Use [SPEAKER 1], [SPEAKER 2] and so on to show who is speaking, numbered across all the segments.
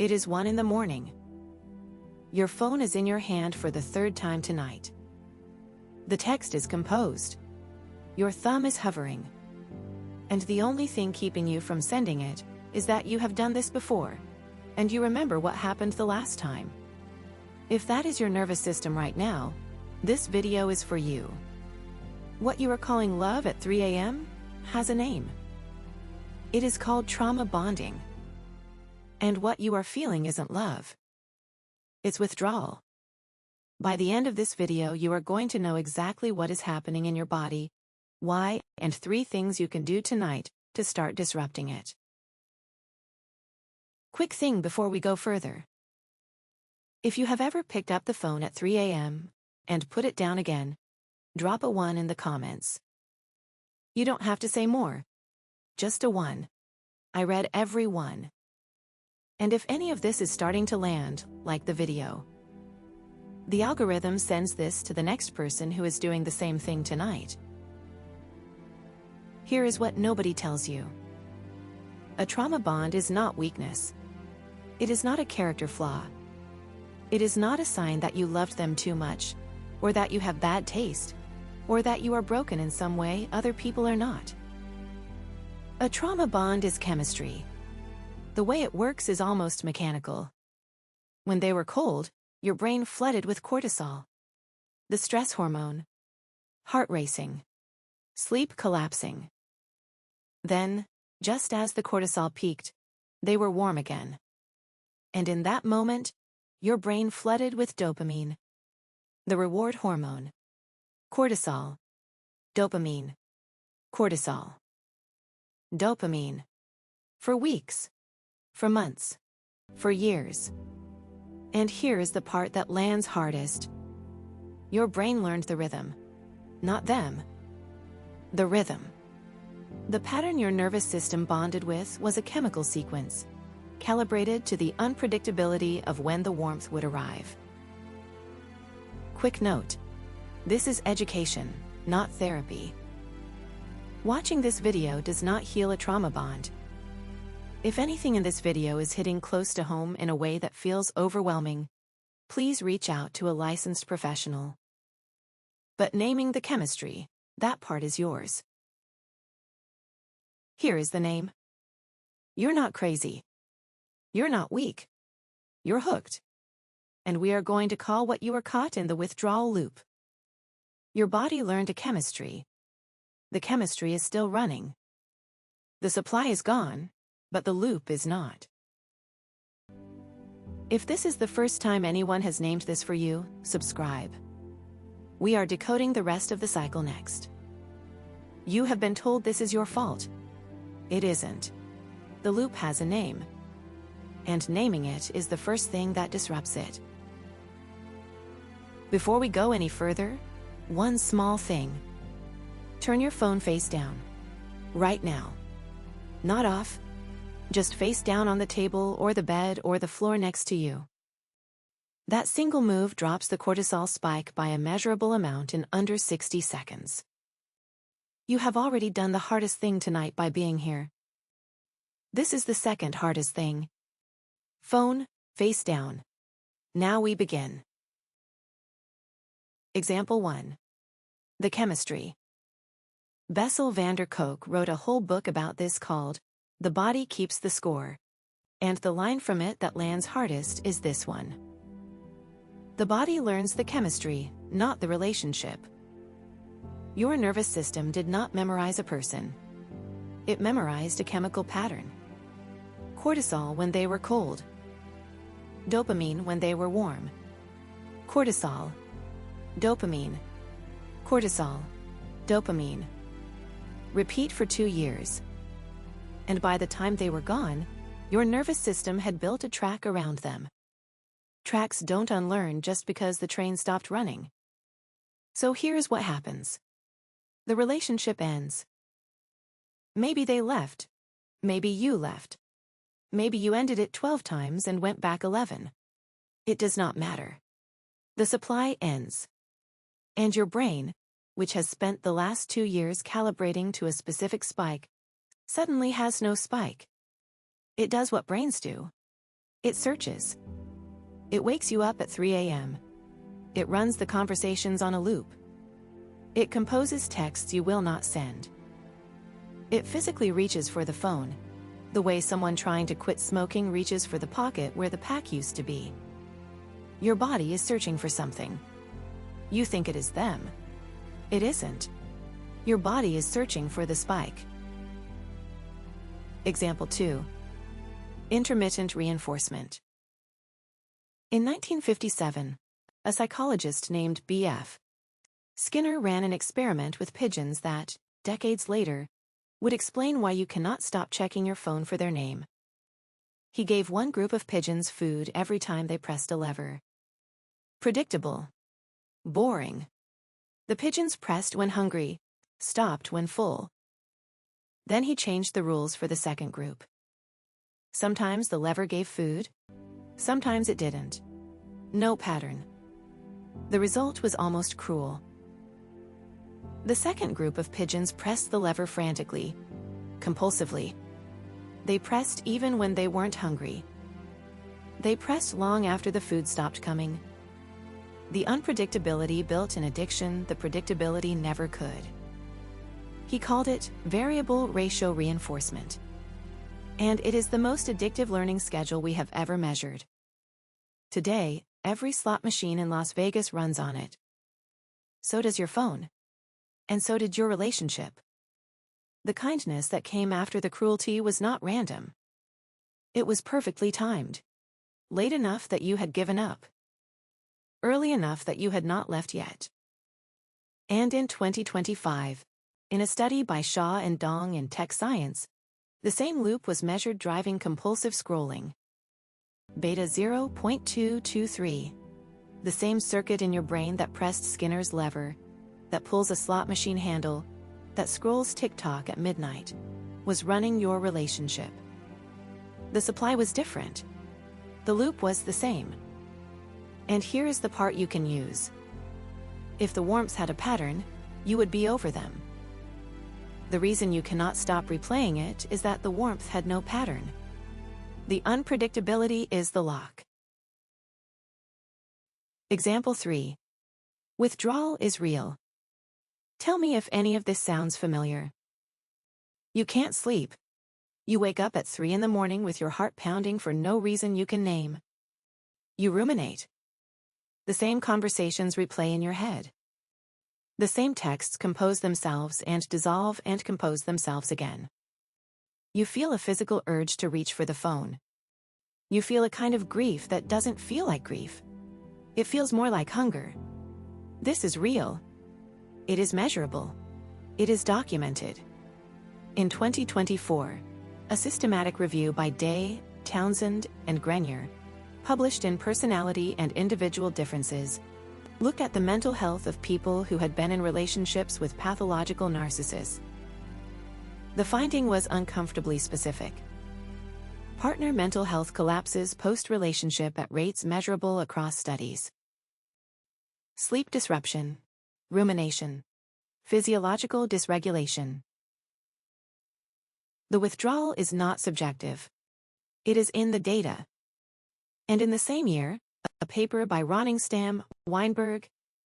[SPEAKER 1] It is 1 in the morning. Your phone is in your hand for the 3rd time tonight. The text is composed. Your thumb is hovering. And the only thing keeping you from sending it is that you have done this before, and you remember what happened the last time. If that is your nervous system right now, this video is for you. What you are calling love at 3 a.m. has a name. It is called trauma bonding. And what you are feeling isn't love. It's withdrawal. By the end of this video, you are going to know exactly what is happening in your body, why, and 3 things you can do tonight to start disrupting it. Quick thing before we go further. If you have ever picked up the phone at 3 a.m. and put it down again, drop a 1 in the comments. You don't have to say more. Just a 1. I read every one. And if any of this is starting to land, like the video. The algorithm sends this to the next person who is doing the same thing tonight. Here is what nobody tells you. A trauma bond is not weakness. It is not a character flaw. It is not a sign that you loved them too much, or that you have bad taste, or that you are broken in some way other people are not. A trauma bond is chemistry. The way it works is almost mechanical. When they were cold, your brain flooded with cortisol, the stress hormone, heart racing, sleep collapsing. Then, just as the cortisol peaked, they were warm again. And in that moment, your brain flooded with dopamine, the reward hormone. Cortisol, dopamine, cortisol, dopamine. For weeks, for months, for years. And here is the part that lands hardest. Your brain learned the rhythm, not them. The rhythm. The pattern your nervous system bonded with was a chemical sequence, calibrated to the unpredictability of when the warmth would arrive. Quick note. This is education, not therapy. Watching this video does not heal a trauma bond. If anything in this video is hitting close to home in a way that feels overwhelming, please reach out to a licensed professional. But naming the chemistry, that part is yours. Here is the name. You're not crazy. You're not weak. You're hooked. And we are going to call what you are caught in the withdrawal loop. Your body learned a chemistry. The chemistry is still running. The supply is gone, but the loop is not. If this is the first time anyone has named this for you, subscribe. We are decoding the rest of the cycle next. You have been told this is your fault. It isn't. The loop has a name. And naming it is the first thing that disrupts it. Before we go any further, one small thing. Turn your phone face down. Right now. Not off. Just face down on the table or the bed or the floor next to you. That single move drops the cortisol spike by a measurable amount in under 60 seconds. You have already done the hardest thing tonight by being here. This is the second hardest thing. Phone, face down. Now we begin. Example 1. The chemistry. Bessel van der Kolk wrote a whole book about this called The Body Keeps the Score, and the line from it that lands hardest is this one. The body learns the chemistry, not the relationship. Your nervous system did not memorize a person. It memorized a chemical pattern. Cortisol when they were cold. Dopamine when they were warm. Cortisol. Dopamine. Cortisol. Dopamine. Repeat for 2 years. And by the time they were gone, your nervous system had built a track around them. Tracks don't unlearn just because the train stopped running. So here's what happens. The relationship ends. Maybe they left. Maybe you left. Maybe you ended it 12 times and went back 11. It does not matter. The supply ends. And your brain, which has spent the last 2 years calibrating to a specific spike, suddenly has no spike. It does what brains do. It searches. It wakes you up at 3 a.m. It runs the conversations on a loop. It composes texts you will not send. It physically reaches for the phone, the way someone trying to quit smoking reaches for the pocket where the pack used to be. Your body is searching for something. You think it is them. It isn't. Your body is searching for the spike. Example 2. Intermittent reinforcement. In 1957, a psychologist named B.F. Skinner ran an experiment with pigeons that, decades later, would explain why you cannot stop checking your phone for their name. He gave one group of pigeons food every time they pressed a lever. Predictable. Boring. The pigeons pressed when hungry, stopped when full. Then he changed the rules for the second group. Sometimes the lever gave food, sometimes it didn't. No pattern. The result was almost cruel. The second group of pigeons pressed the lever frantically, compulsively. They pressed even when they weren't hungry. They pressed long after the food stopped coming. The unpredictability built an addiction the predictability never could. He called it variable ratio reinforcement. And it is the most addictive learning schedule we have ever measured. Today, every slot machine in Las Vegas runs on it. So does your phone. And so did your relationship. The kindness that came after the cruelty was not random. It was perfectly timed. Late enough that you had given up. Early enough that you had not left yet. And in 2025, in a study by Sha and Dong in Tech Science, the same loop was measured driving compulsive scrolling. Beta 0.223. The same circuit in your brain that pressed Skinner's lever, that pulls a slot machine handle, that scrolls TikTok at midnight, was running your relationship. The supply was different. The loop was the same. And here is the part you can use. If the warmth had a pattern, you would be over them. The reason you cannot stop replaying it is that the warmth had no pattern. The unpredictability is the lock. Example 3. Withdrawal is real. Tell me if any of this sounds familiar. You can't sleep. You wake up at 3 in the morning with your heart pounding for no reason you can name. You ruminate. The same conversations replay in your head. The same texts compose themselves and dissolve and compose themselves again. You feel a physical urge to reach for the phone. You feel a kind of grief that doesn't feel like grief. It feels more like hunger. This is real. It is measurable. It is documented. In 2024, a systematic review by Day, Townsend, and Grenier, published in Personality and Individual Differences, looked at the mental health of people who had been in relationships with pathological narcissists. The finding was uncomfortably specific. Partner mental health collapses post-relationship at rates measurable across studies. Sleep disruption, rumination, physiological dysregulation. The withdrawal is not subjective. It is in the data. And in the same year, a paper by Roningstam, Weinberg,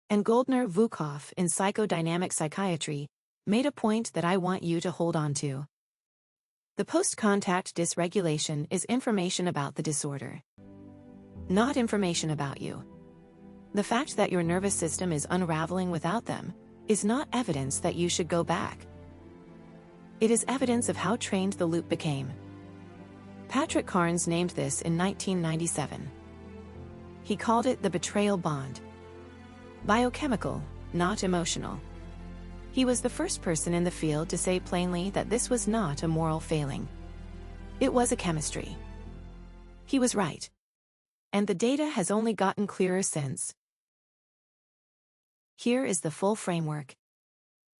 [SPEAKER 1] and Goldner-Vukov in Psychodynamic Psychiatry made a point that I want you to hold on to. The post-contact dysregulation is information about the disorder, not information about you. The fact that your nervous system is unraveling without them is not evidence that you should go back. It is evidence of how trained the loop became. Patrick Carnes named this in 1997. He called it the betrayal bond. Biochemical, not emotional. He was the first person in the field to say plainly that this was not a moral failing. It was a chemistry. He was right. And the data has only gotten clearer since. Here is the full framework.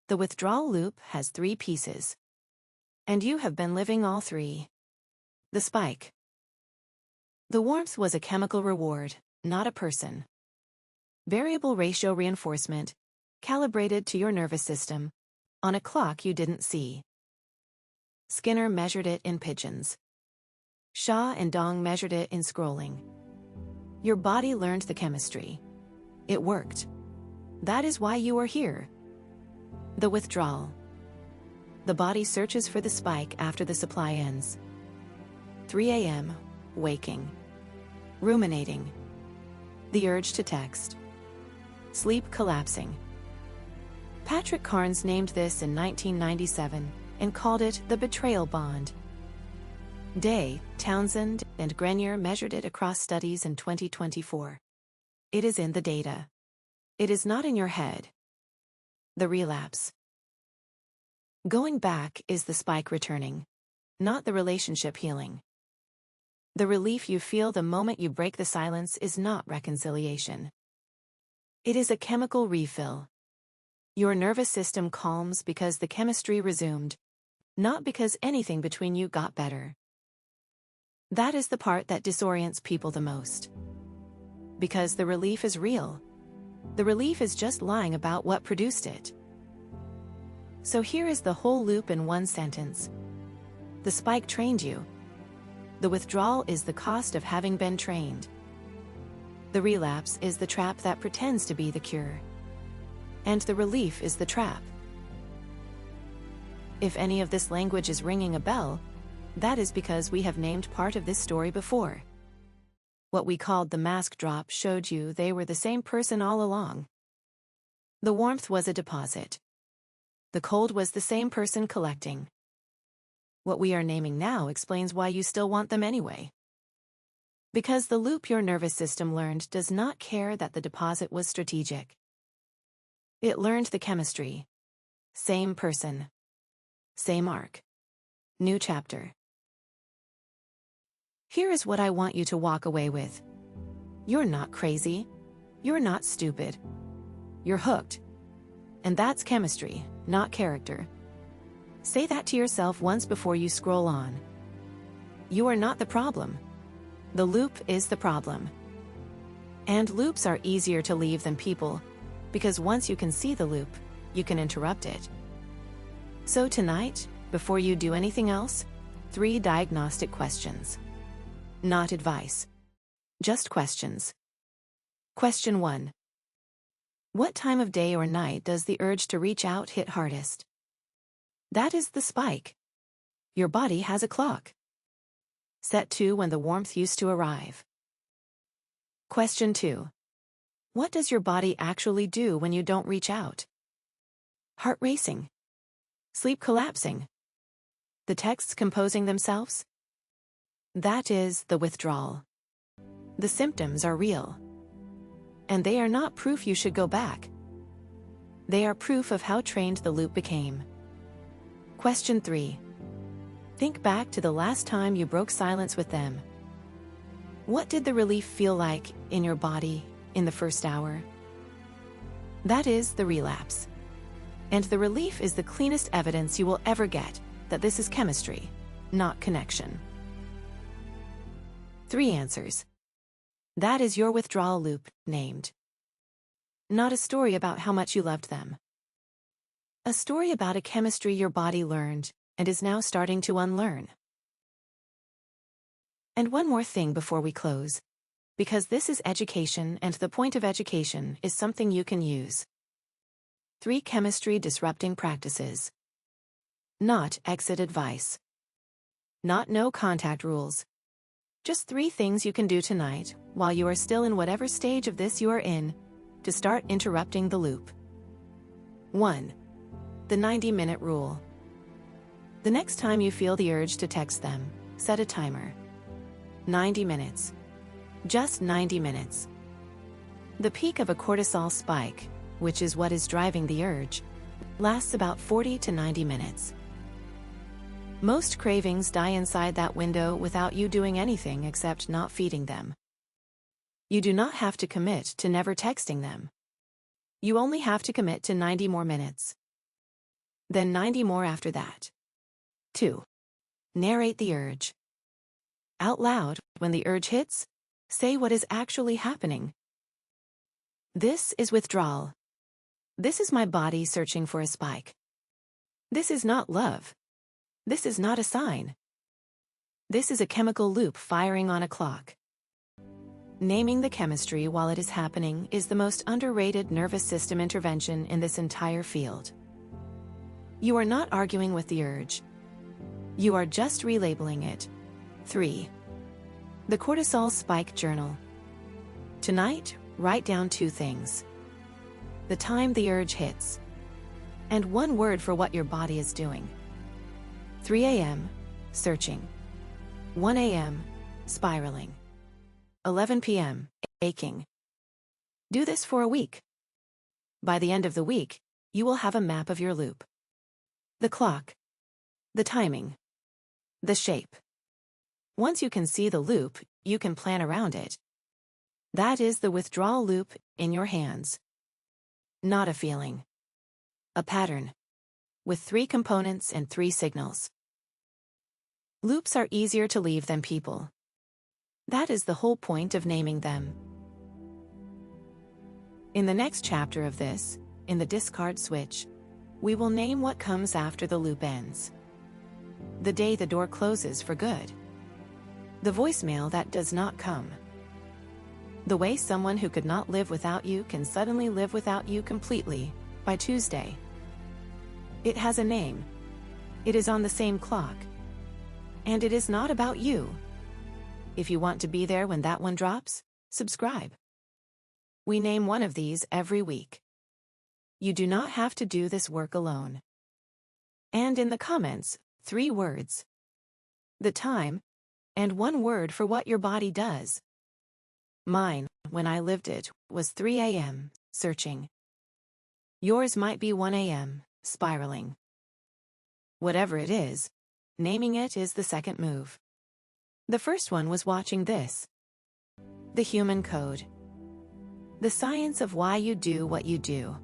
[SPEAKER 1] The withdrawal loop has 3 pieces. And you have been living all 3. The spike. The warmth was a chemical reward, not a person. Variable ratio reinforcement, calibrated to your nervous system, on a clock you didn't see. Skinner measured it in pigeons. Sha and Dong measured it in scrolling. Your body learned the chemistry. It worked. That is why you are here. The withdrawal. The body searches for the spike after the supply ends. 3 a.m., waking. Ruminating. The urge to text. Sleep collapsing. Patrick Carnes named this in 1997 and called it the betrayal bond. Day, Townsend, and Grenier measured it across studies in 2024. It is in the data. It is not in your head. The relapse. Going back is the spike returning, not the relationship healing. The relief you feel the moment you break the silence is not reconciliation. It is a chemical refill. Your nervous system calms because the chemistry resumed, not because anything between you got better. That is the part that disorients people the most. Because the relief is real. The relief is just lying about what produced it. So here is the whole loop in one sentence. The spike trained you. The withdrawal is the cost of having been trained. The relapse is the trap that pretends to be the cure. And the relief is the trap. If any of this language is ringing a bell, that is because we have named part of this story before. What we called the mask drop showed you they were the same person all along. The warmth was a deposit. The cold was the same person collecting. What we are naming now explains why you still want them anyway. Because the loop your nervous system learned does not care that the deposit was strategic. It learned the chemistry. Same person. Same arc. New chapter. Here is what I want you to walk away with. You're not crazy. You're not stupid. You're hooked. And that's chemistry, not character. Say that to yourself once before you scroll on. You are not the problem. The loop is the problem. And loops are easier to leave than people, because once you can see the loop, you can interrupt it. So tonight, before you do anything else, 3 diagnostic questions. Not advice. Just questions. Question 1. What time of day or night does the urge to reach out hit hardest? That is the spike. Your body has a clock. Set to when the warmth used to arrive. Question 2. What does your body actually do when you don't reach out? Heart racing. Sleep collapsing. The texts composing themselves? That is the withdrawal. The symptoms are real. And they are not proof you should go back. They are proof of how trained the loop became. Question 3. Think back to the last time you broke silence with them. What did the relief feel like in your body in the first hour? That is the relapse. And the relief is the cleanest evidence you will ever get that this is chemistry, not connection. 3 answers. That is your withdrawal loop, named. Not a story about how much you loved them. A story about a chemistry your body learned and is now starting to unlearn. And one more thing before we close, because this is education and the point of education is something you can use. 3 chemistry disrupting practices. Not exit advice. Not no contact rules. Just 3 things you can do tonight, while you are still in whatever stage of this you are in, to start interrupting the loop. 1. The 90-minute rule. The next time you feel the urge to text them, set a timer. 90 minutes. Just 90 minutes. The peak of a cortisol spike, which is what is driving the urge, lasts about 40 to 90 minutes. Most cravings die inside that window without you doing anything except not feeding them. You do not have to commit to never texting them. You only have to commit to 90 more minutes. Then 90 more after that. 2. Narrate the urge. Out loud, when the urge hits, say what is actually happening. This is withdrawal. This is my body searching for a spike. This is not love. This is not a sign. This is a chemical loop firing on a clock. Naming the chemistry while it is happening is the most underrated nervous system intervention in this entire field. You are not arguing with the urge. You are just relabeling it. 3. The Cortisol Spike Journal. Tonight, write down 2 things. The time the urge hits, and 1 word for what your body is doing. 3 a.m., searching. 1 a.m., spiraling. 11 p.m., aching. Do this for a week. By the end of the week, you will have a map of your loop. The clock. The timing. The shape. Once you can see the loop, you can plan around it. That is the withdrawal loop in your hands. Not a feeling. A pattern. With 3 components and 3 signals. Loops are easier to leave than people. That is the whole point of naming them. In the next chapter of this, in the discard switch, we will name what comes after the loop ends. The day the door closes for good. The voicemail that does not come. The way someone who could not live without you can suddenly live without you completely by Tuesday. It has a name. It is on the same clock. And it is not about you. If you want to be there when that one drops, subscribe. We name one of these every week. You do not have to do this work alone. And in the comments, 3 words. The time, and 1 word for what your body does. Mine, when I lived it, was 3 a.m., searching. Yours might be 1 a.m., spiraling. Whatever it is, naming it is the second move. The first one was watching this. The human code. The science of why you do what you do.